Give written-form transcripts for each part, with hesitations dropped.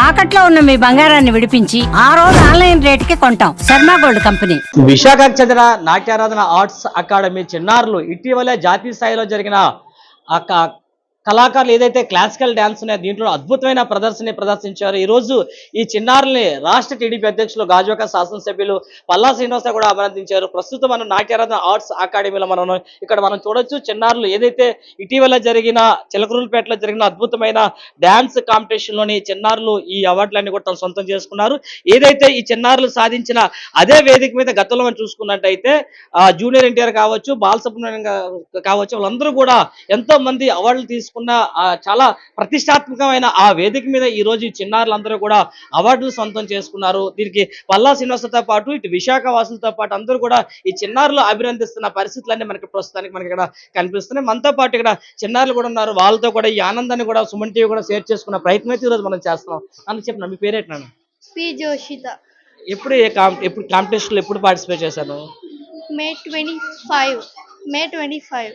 తాకట్లో ఉన్న మీ బంగారాన్ని విడిపించి ఆ రోజు ఆన్లైన్ రేటుకి కొంటాం. Sharma gold company. విశాఖకు చెందిన నాట్యారాధన ఆర్ట్స్ అకాడమీ చిన్నారులు ఇటీవలే జాతీయ స్థాయిలో జరిగిన కళాకారులు ఏదైతే క్లాసికల్ డ్యాన్స్ ఉన్నాయో దీంట్లో అద్భుతమైన ప్రదర్శించారు. ఈ రోజు ఈ చిన్నారుల్ని రాష్ట్ర టీడీపీ అధ్యక్షులు గాజువాక శాసనసభ్యులు పల్లా శ్రీనివాస కూడా అభినందించారు. ప్రస్తుతం మనం నాట్యారాధన ఆర్ట్స్ అకాడమీలో మనం చూడొచ్చు. చిన్నారులు ఏదైతే ఇటీవల జరిగిన చిలకరూరుపేటలో జరిగిన అద్భుతమైన డ్యాన్స్ కాంపిటీషన్ లోని చిన్నారులు ఈ అవార్డులన్నీ కూడా సొంతం చేసుకున్నారు. ఏదైతే ఈ చిన్నారులు సాధించిన అదే వేదిక మీద గతంలో మనం చూసుకున్నట్టయితే జూనియర్ ఎన్టీఆర్ కావచ్చు, బాలసుబ్రహ్మణ్యం కావచ్చు, వాళ్ళందరూ కూడా ఎంతో మంది అవార్డులు తీసుకున్న చాలా ప్రతిష్టాత్మకమైన ఆ వేదిక మీద ఈ రోజు ఈ చిన్నారులందరూ కూడా అవార్డులు సొంతం చేసుకున్నారు. దీనికి పల్లా శ్రీనివాసతో పాటు ఇటు విశాఖ వాసులతో పాటు అందరూ కూడా ఈ చిన్నారులు అభినందిస్తున్న పరిస్థితులన్నీ ప్రస్తుతానికి మనకి ఇక్కడ కనిపిస్తున్నాయి. మనతో పాటు ఇక్కడ చిన్నారులు కూడా ఉన్నారు. వాళ్ళతో కూడా ఈ ఆనందాన్ని కూడా సుమన్ టీవీ కూడా షేర్ చేసుకున్న ప్రయత్నం అయితే ఈరోజు మనం చేస్తున్నాం. అని చెప్పిన మీ పేరేంటన్నా? పి జోషిత. ఎప్పుడు కాంపిటీషన్ ఎప్పుడు పార్టిసిపేట్ చేశాను? మే 25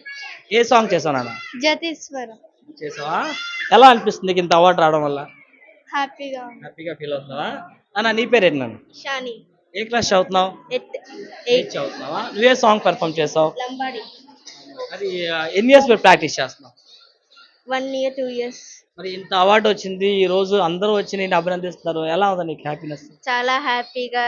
ఏ సాంగ్ చేశావు నాన్న? జతీశ్వరం. చేసావా? ఎలా అనిపిస్తుంది ఇంత అవార్డు రావడం వల్ల? హ్యాపీగా ఫీల్ అవుతున్నావా? అన్న నీ పేరేంటి నాన్న? షాని. ఏ క్లాస్ చదువుతున్నావు? 8 చదువుతున్నావా? నువ్వే సాంగ్ పెర్ఫామ్ చేసావు? లంబాడి. అది ఎన్ని ఇయర్స్ ప్రాక్టీస్ చేస్తున్నావు? 1 year 2 years. మరి ఇంత అవార్డు వచ్చింది, ఈ రోజు అందరూ వచ్చి నేను అభినందిస్తున్నారు. ఎలా ఉంది నీకు హ్యాపీనెస్? చాలా హ్యాపీగా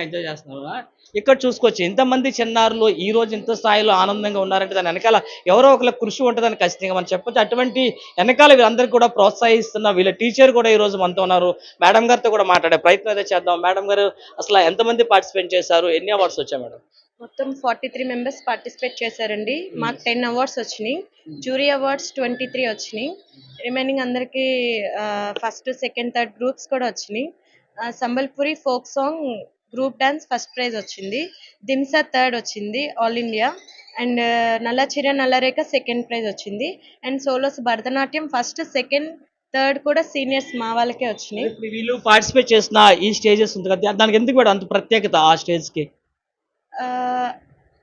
ఎంజాయ్ చేస్తున్నావా? ఇక్కడ చూసుకోవచ్చు ఇంతమంది చిన్నారులు ఈ రోజు ఇంత స్థాయిలో ఆనందంగా ఉన్నారంటే దాని వెనకాల ఎవరో ఒకళ్ళ కృషి ఉంటుందని ఖచ్చితంగా మనం చెప్పొచ్చు. అటువంటి వెనకాల వీళ్ళందరికీ కూడా ప్రోత్సహిస్తున్న వీళ్ళ టీచర్ కూడా ఈ రోజు మనతో ఉన్నారు. మేడం గారితో కూడా మాట్లాడే ప్రయత్నం అయితే చేద్దాం. మేడం గారు, అసలు ఎంతమంది పార్టిసిపేట్ చేశారు? ఎన్ని అవార్డ్స్ వచ్చాయి మేడం? మొత్తం 43 మెంబర్స్ పార్టిసిపేట్ చేశారండి. మాకు 10 అవార్డ్స్ వచ్చినాయి. జ్యూరీ అవార్డ్స్ 23 వచ్చినాయి. రిమైనింగ్ అందరికీ ఫస్ట్, సెకండ్, థర్డ్ గ్రూప్స్ కూడా వచ్చినాయి. Sambalpuri folk song group dance first prize వచ్చింది. దింసా థర్డ్ వచ్చింది ఆల్ ఇండియా. అండ్ నల్ల చీర నల్లరేఖ సెకండ్ ప్రైజ్ వచ్చింది. And solos Bharatanatyam first, second, third కూడా సీనియర్స్ మా వాళ్ళకే వచ్చినాయి. వీళ్ళు పార్టిసిపేట్ చేసిన ఈ స్టేజెస్ ఉంది కదా, దానికి ఎందుకు మేడం అంత ప్రత్యేకత ఆ స్టేజ్ కి?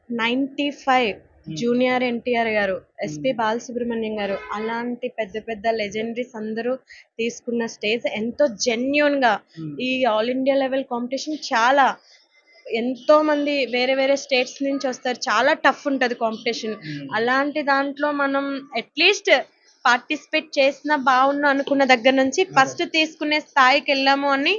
95 జూనియర్ ఎన్టీఆర్ గారు, ఎస్పి బాలసుబ్రహ్మణ్యం గారు అలాంటి పెద్ద పెద్ద లెజెండరీస్ అందరూ తీసుకున్న స్టేజ్ ఎంతో జెన్యూన్ గా. ఈ ఆల్ ఇండియా లెవెల్ కాంపిటీషన్ చాలా ఎంతో మంది వేరే వేరే స్టేట్స్ నుంచి వస్తారు. చాలా టఫ్ ఉంటది కాంపిటీషన్. అలాంటి దాంట్లో మనం అట్లీస్ట్ పార్టిసిపేట్ చేసినా బాగుండు అనుకున్న దగ్గర నుంచి ఫస్ట్ తీసుకునే స్థాయికి వెళ్ళాము అని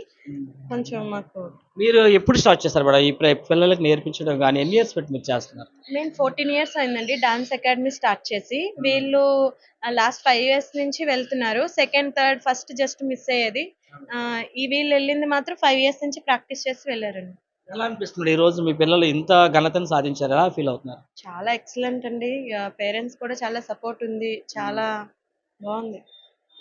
కొంచెం మాకు. మీరు ఎప్పుడు స్టార్ట్ చేస్తారు మేడం ఈ పిల్లలకు నేర్పించడం కానీ? ఎన్ని ఇయర్స్ పెట్టి మీరు చేస్తున్నారు? నేను 14 years అయిందండి డాన్స్ అకాడమీ స్టార్ట్ చేసి. వీళ్ళు లాస్ట్ 5 years నుంచి వెళ్తున్నారు. Second, third, first just miss అయ్యేది. ఈ వీళ్ళు వెళ్ళింది మాత్రం 5 years నుంచి ప్రాక్టీస్ చేసి వెళ్ళారండి. ఎలా అనిపిస్తుంది ఈ రోజు మీ పిల్లలు ఇంత ఘనతను సాధించారు? ఎలా ఫీల్ అవుతున్నారు? చాలా ఎక్సలెంట్ అండి. పేరెంట్స్ కూడా చాలా సపోర్ట్ ఉంది. చాలా బాగుంది.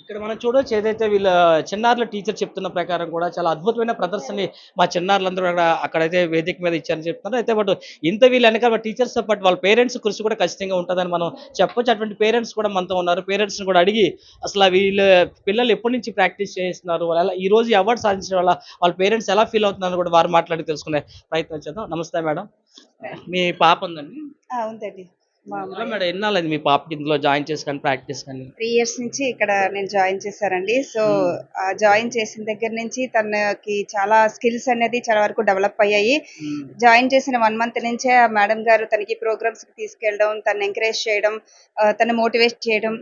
ఇక్కడ మనం చూడొచ్చు ఏదైతే వీళ్ళ చిన్నారుల టీచర్ చెప్తున్న ప్రకారం కూడా చాలా అద్భుతమైన ప్రదర్శనని మా చిన్నారులందరూ అక్కడైతే వేదిక మీద ఇచ్చారని చెప్తున్నారు. అయితే బట్ ఇంత వీళ్ళు వెనక టీచర్స్తో పాటు వాళ్ళ పేరెంట్స్ కృషి కూడా ఖచ్చితంగా ఉంటుందని మనం చెప్పొచ్చు. అటువంటి పేరెంట్స్ కూడా మనతో ఉన్నారు. పేరెంట్స్ని కూడా అడిగి అసలు వీళ్ళ పిల్లలు ఎప్పటి నుంచి ప్రాక్టీస్ చేస్తున్నారు, వాళ్ళు ఈ రోజు అవార్డు సాధించడం వల్ల వాళ్ళ పేరెంట్స్ ఎలా ఫీల్ అవుతున్నారని కూడా వారు మాట్లాడి తెలుసుకునే ప్రయత్నం చేద్దాం. నమస్తే మేడం, మీ పాప ఉందండి? అవునండి. మేడం ఎన్నాళ్ళది మీ పాపకి ఇందులో జాయిన్ చేసి కానీ ప్రాక్టీస్ కానీ? 3 years నుంచి ఇక్కడ నేను జాయిన్ చేశారండి. సో జాయిన్ చేసిన దగ్గర నుంచి తనకి చాలా స్కిల్స్ అనేది చాలా వరకు డెవలప్ అయ్యాయి. జాయిన్ చేసిన 1 month నుంచే ఆ మేడం గారు తనకి ప్రోగ్రామ్స్ కి తీసుకెళ్ళడం, తను ఎంకరేజ్ చేయడం, తను మోటివేట్ చేయడం.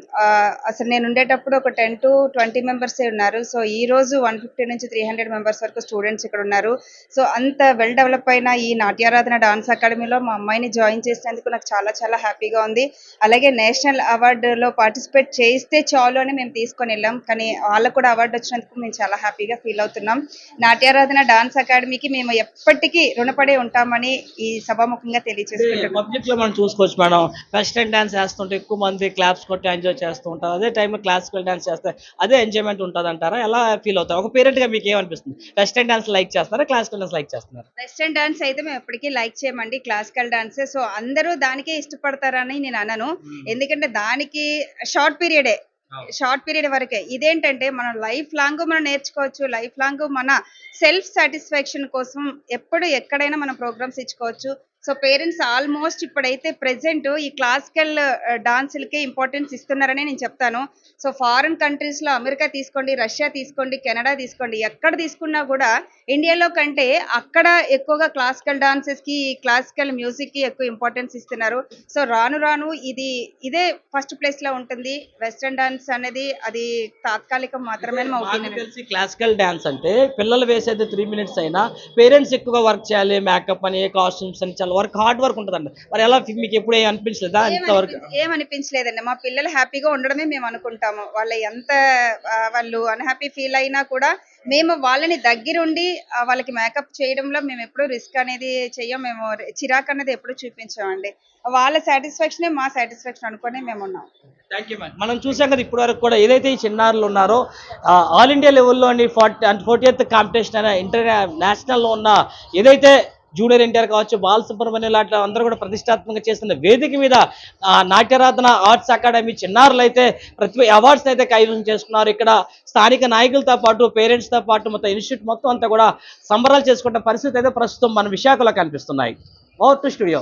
అసలు నేను ఉండేటప్పుడు ఒక 10 to 20 members ఉన్నారు. సో ఈ రోజు 150 నుంచి 300 members వరకు స్టూడెంట్స్ ఇక్కడ ఉన్నారు. సో అంత వెల్ డెవలప్ అయిన ఈ నాట్యారాధన డాన్స్ అకాడమీలో మా అమ్మాయిని జాయిన్ చేసినందుకు నాకు చాలా చాలా హ్యాపీగా ఉంది. అలాగే నేషనల్ అవార్డులో పార్టిసిపేట్ చేస్తే చాలు అని మేము తీసుకొని వెళ్ళాం. కానీ వాళ్ళకు కూడా అవార్డు వచ్చినందుకు మేము చాలా హ్యాపీగా ఫీల్ అవుతున్నాం. నాట్యారాధన డాన్స్ అకాడమీకి మేము ఎప్పటికీ రుణపడి ఉంటామని ఈ సభాముఖంగా తెలియజేస్తున్నాం. పబ్లిక్ లో మనం చూసుకోవచ్చు మేడం, వెస్టర్న్ డాన్స్ చేస్తుంటే ఎక్కువ మంది క్లాప్స్ కొట్టి ఎంజాయ్ చేస్తూ ఉంటారు. అదే టైంలో క్లాసికల్ డాన్స్ చేస్తే అదే ఎంజాయ్మెంట్ ఉంటుంది అంటారా? ఎలా ఫీల్ అవుతారు? ఒక పేరెంట్ గా మీకు ఏమనిపిస్తుంది? వెస్టర్న్ డాన్స్ లైక్ చేస్తారా, క్లాసికల్ డాన్స్ లైక్ చేస్తున్నారా? వెస్టర్న్ డాన్స్ అయితే మేము ఎప్పటికీ లైక్ చేయమండి, క్లాసికల్ డాన్స్. సో అందరూ దానికే ఇష్టపడతారని నేను అనను. ఎందుకంటే దానికి షార్ట్ పీరియడ్ వరకే. ఇదేంటంటే మనం లైఫ్ లాంగ్ మనం నేర్చుకోవచ్చు. లైఫ్ లాంగ్ మన సెల్ఫ్ సాటిస్ఫాక్షన్ కోసం ఎప్పుడు ఎక్కడైనా మనం ప్రోగ్రామ్స్ ఇచ్చుకోవచ్చు. సో పేరెంట్స్ ఆల్మోస్ట్ ఇప్పుడైతే ప్రెసెంట్ ఈ క్లాసికల్ డాన్సులకే ఇంపార్టెన్స్ ఇస్తున్నారని నేను చెప్తాను. సో ఫారిన్ కంట్రీస్లో అమెరికా తీసుకోండి, రష్యా తీసుకోండి, కెనడా తీసుకోండి, ఎక్కడ తీసుకున్నా కూడా ఇండియాలో కంటే అక్కడ ఎక్కువగా క్లాసికల్ డాన్సెస్కి, క్లాసికల్ మ్యూజిక్కి ఎక్కువ ఇంపార్టెన్స్ ఇస్తున్నారు. సో రాను రాను ఇదే ఫస్ట్ ప్లేస్లో ఉంటుంది. వెస్ట్రన్ డాన్స్ అనేది అది తాత్కాలికం మాత్రమే అని మా నాకు ఒపీనియన్. తెలిసి క్లాసికల్ డాన్స్ అంటే పిల్లలు వేసేది 3 minutes అయినా పేరెంట్స్ ఎక్కువగా వర్క్ చేయాలి, మేకప్ అని, కాస్ట్యూమ్స్ అని, చాలా హార్డ్ వర్క్ ఉంటుందండి. మరి ఎలా మీకు ఎప్పుడు అనిపించలేదా ఇంతవరకు? ఏమనిపించలేదండి. మా పిల్లలు హ్యాపీగా ఉండడమే మేము అనుకుంటాము. వాళ్ళు ఎంత వాళ్ళు అన్‌హ్యాపీ ఫీల్ అయినా కూడా మేము వాళ్ళని దగ్గరుండి వాళ్ళకి మేకప్ చేయడంలో మేము ఎప్పుడూ రిస్క్ అనేది చెయ్యం. మేము చిరాకు అనేది ఎప్పుడూ చూపించమండి. వాళ్ళ సాటిస్ఫాక్షనే మా సాటిస్ఫాక్షన్ అనుకుని మేమున్నాం. Thank you ma'am. మనం చూసాం కదా ఇప్పటి వరకు కూడా ఏదైతే ఈ చిన్నారులు ఉన్నారో ఆల్ ఇండియా లెవెల్లో 40th కాంపిటీషన్ అయినా ఇంటర్నేషనల్లో ఉన్న ఏదైతే జూనియర్ ఎన్టీఆర్ కావచ్చు, బాలసుబ్రహ్మణ్యం లాంటి అందరూ కూడా ప్రతిష్టాత్మకంగా చేస్తున్న వేదిక మీద నాట్యరత్న ఆర్ట్స్ అకాడమీ చిన్నారులు అయితే ప్రతి అవార్డ్స్ అయితే కైవసం చేసుకున్నారు. ఇక్కడ స్థానిక నాయకులతో పాటు, పేరెంట్స్తో పాటు మొత్తం ఇన్స్టిట్యూట్ మొత్తం అంతా కూడా సంబరాలు చేసుకుంటున్న పరిస్థితి అయితే ప్రస్తుతం మన విశాఖలో కనిపిస్తున్నాయి. Over to studio.